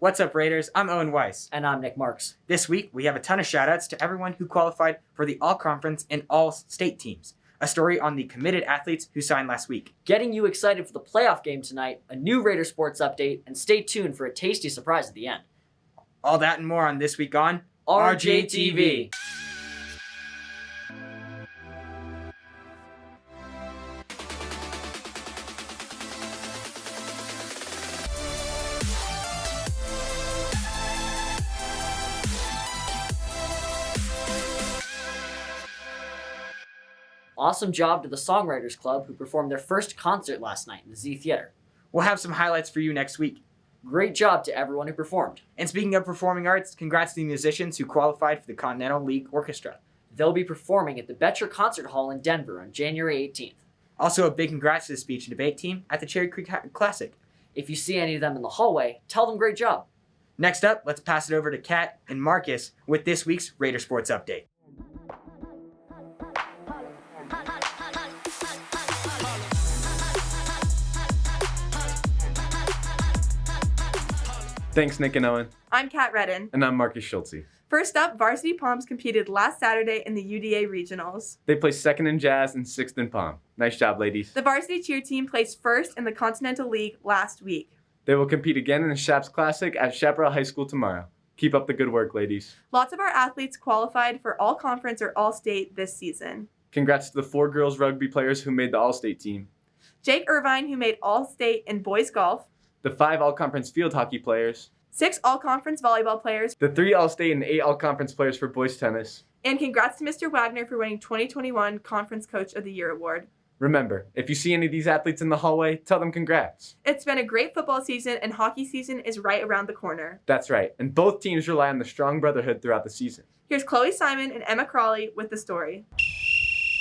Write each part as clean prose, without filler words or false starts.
What's up, Raiders? I'm Owen Weis. And I'm Nick Marks. This week, we have a ton of shoutouts to everyone who qualified for the All-Conference and All-State teams. A story on the committed athletes who signed last week. Getting you excited for the playoff game tonight, a new Raider Sports update, and stay tuned for a tasty surprise at the end. All that and more on This Week on RJTV. Awesome job to the Songwriters Club who performed their first concert last night in the Z Theater. We'll have some highlights for you next week. Great job to everyone who performed. And speaking of performing arts, congrats to the musicians who qualified for the Continental League Orchestra. They'll be performing at the Betcher Concert Hall in Denver on January 18th. Also, a big congrats to the speech and debate team at the Cherry Creek Classic. If you see any of them in the hallway, tell them great job. Next up, let's pass it over to Kat and Marcus with this week's Raider Sports Update. Thanks, Nick and Owen. I'm Kat Redden. And I'm Marcus Schultze. First up, Varsity Palms competed last Saturday in the UDA Regionals. They placed second in jazz and sixth in pom. Nice job, ladies. The varsity cheer team placed first in the Continental League last week. They will compete again in the Shaps Classic at Chaparral High School tomorrow. Keep up the good work, ladies. Lots of our athletes qualified for All-Conference or All-State this season. Congrats to the 4 girls rugby players who made the All-State team. Jake Irvine, who made All-State in boys golf. The 5 All-Conference field hockey players. 6 All-Conference volleyball players. The 3 All-State and 8 All-Conference players for boys tennis. And congrats to Mr. Wagner for winning 2021 Conference Coach of the Year award. Remember, if you see any of these athletes in the hallway, tell them congrats. It's been a great football season, and hockey season is right around the corner. That's right, and both teams rely on the strong brotherhood throughout the season. Here's Chloe Simon and Emma Crowley with the story.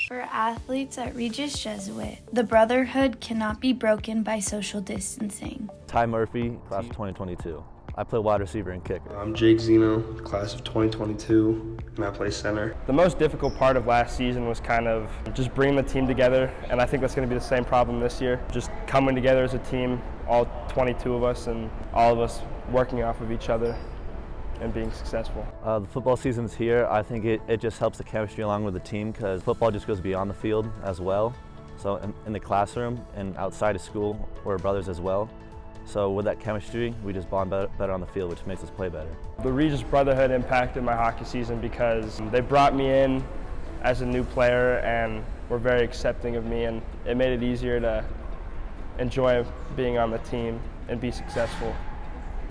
For athletes at Regis Jesuit, the brotherhood cannot be broken by social distancing. Ty Murphy, class of 2022. I play wide receiver and kicker. I'm Jake ZINNO, class of 2022, and I play center. The most difficult part of last season was kind of just bringing the team together, and I think that's going to be the same problem this year. Just coming together as a team, all 22 of us, and all of us working off of each other and being successful. The football season's here. I think it just helps the chemistry along with the team because football just goes beyond the field as well. So in the classroom and outside of school, we're brothers as well. So with that chemistry, we just bond better on the field, which makes us play better. The Regis Brotherhood impacted my hockey season because they brought me in as a new player and were very accepting of me, and it made it easier to enjoy being on the team and be successful.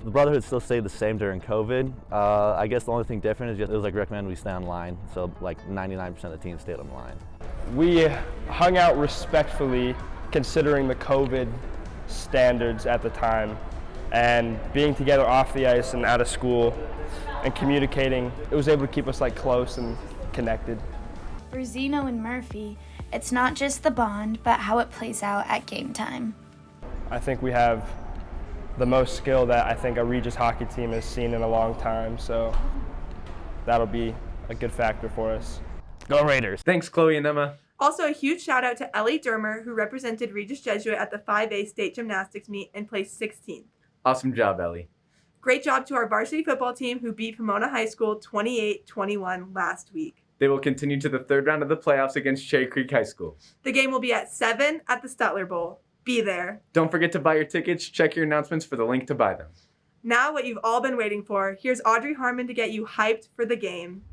The Brotherhood still stayed the same during COVID. I guess the only thing different is just, it was recommended we stay on line, so 99% of the team stayed on the line. We hung out respectfully considering the COVID standards at the time, and being together off the ice and out of school and communicating, it was able to keep us close and connected. For ZINNO and Murphy, it's not just the bond, but how it plays out at game time. I think we have the most skill that I think a Regis hockey team has seen in a long time, so that'll be a good factor for us. Go Raiders! Thanks, Chloe and Emma. Also, a huge shout out to Ellie Dermer, who represented Regis Jesuit at the 5A state gymnastics meet and placed 16th. Awesome job, Ellie. Great job to our varsity football team who beat Pomona High School 28-21 last week. They will continue to the third round of the playoffs against Cherry Creek High School. The game will be at 7 at the Stutler Bowl. Be there. Don't forget to buy your tickets. Check your announcements for the link to buy them. Now what you've all been waiting for, here's Audrey Harman to get you hyped for the game.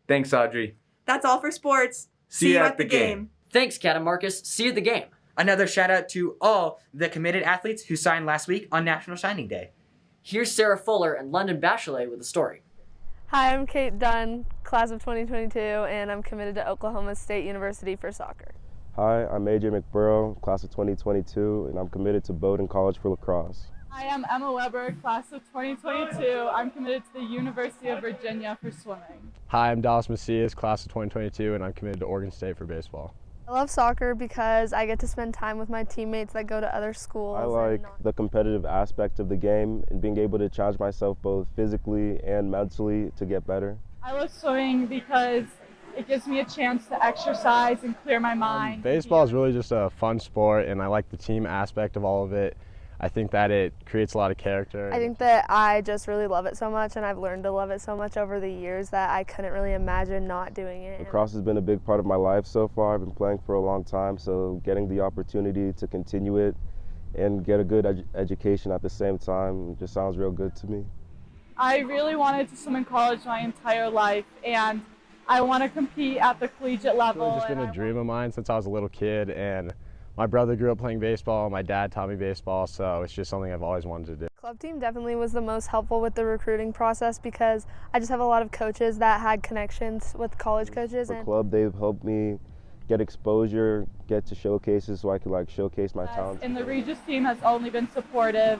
Thanks, Audrey. That's all for sports. See you at the game. Thanks, Kat and Marcus. See you at the game. Another shout out to all the committed athletes who signed last week on National Signing Day. Here's Sarah Fuller and London Bachelet with a story. Hi, I'm Kate Dunn, class of 2022, and I'm committed to Oklahoma State University for soccer. Hi, I'm AJ McBurrow, class of 2022, and I'm committed to Bowdoin College for lacrosse. Hi, I'm Emma Weber, class of 2022. I'm committed to the University of Virginia for swimming. Hi, I'm Dallas Macias, class of 2022, and I'm committed to Oregon State for baseball. I love soccer because I get to spend time with my teammates that go to other schools. I like the competitive aspect of the game and being able to challenge myself both physically and mentally to get better. I love swimming because it gives me a chance to exercise and clear my mind. Baseball is really just a fun sport, and I like the team aspect of all of it. I think that it creates a lot of character. I think that I just really love it so much, and I've learned to love it so much over the years that I couldn't really imagine not doing it. Lacrosse has been a big part of my life so far. I've been playing for a long time, so getting the opportunity to continue it and get a good education at the same time just sounds real good to me. I really wanted to swim in college my entire life, and I want to compete at the collegiate level. It's been a dream of mine since I was a little kid, and my brother grew up playing baseball, my dad taught me baseball, so it's just something I've always wanted to do. Club team definitely was the most helpful with the recruiting process because I just have a lot of coaches that had connections with college coaches. For club, they've helped me get exposure, get to showcases so I could showcase my talent. And the Regis team has only been supportive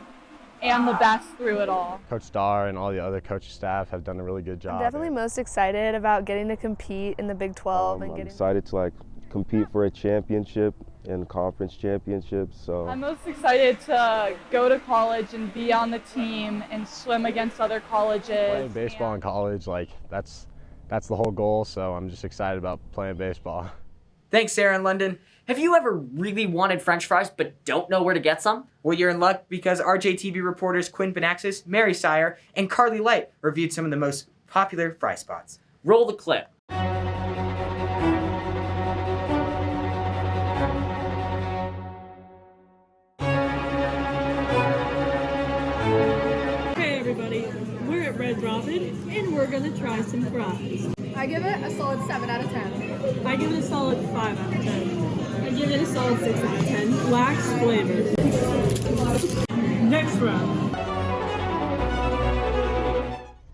and the best through it all. Coach Starr and all the other coaching staff have done a really good job. I'm definitely most excited about getting to compete in the Big 12 and getting. I'm excited to compete for a championship and conference championships. So I'm most excited to go to college and be on the team and swim against other colleges. Playing baseball in college, that's the whole goal. So I'm just excited about playing baseball. Thanks, Sarah in London. Have you ever really wanted French fries but don't know where to get some? Well, you're in luck because RJTV reporters Quinn, Binaxas, Mary Seier, and Carly Light reviewed some of the most popular fry spots. Roll the clip. Hey everybody, we're at Red Robin and we're gonna try some fries. I give it a solid 7 out of 10. I give it a solid 5 out of 10. I give it a solid 6 out of 10. Lacks flavor. Next round.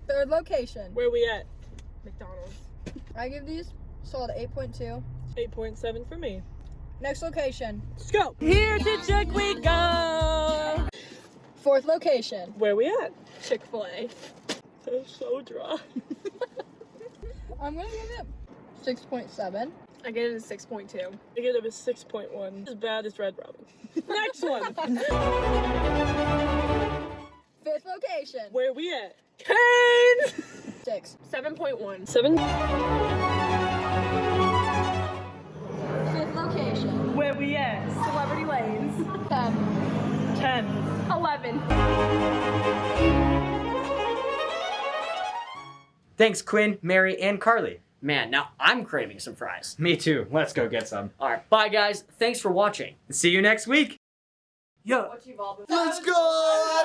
Third location. Where we at? McDonald's. I give these solid 8.2. 8.7 for me. Next location. Let's go. Here to check we go. Fourth location. Where we at? Chick-fil-A. That's so dry. I'm gonna give it 6.7. I give it a 6.2. I give it a 6.1. As bad as Red Robin. Next one. Fifth location. Where we at? Kane! 6. 7.1. 7. Fifth location. Where we at? Celebrity Lanes. 10. 10. 11. Thanks, Quinn, Mary, and Carly. Man, now I'm craving some fries. Me too. Let's go get some. All right, bye guys. Thanks for watching. See you next week. Yo. Let's go!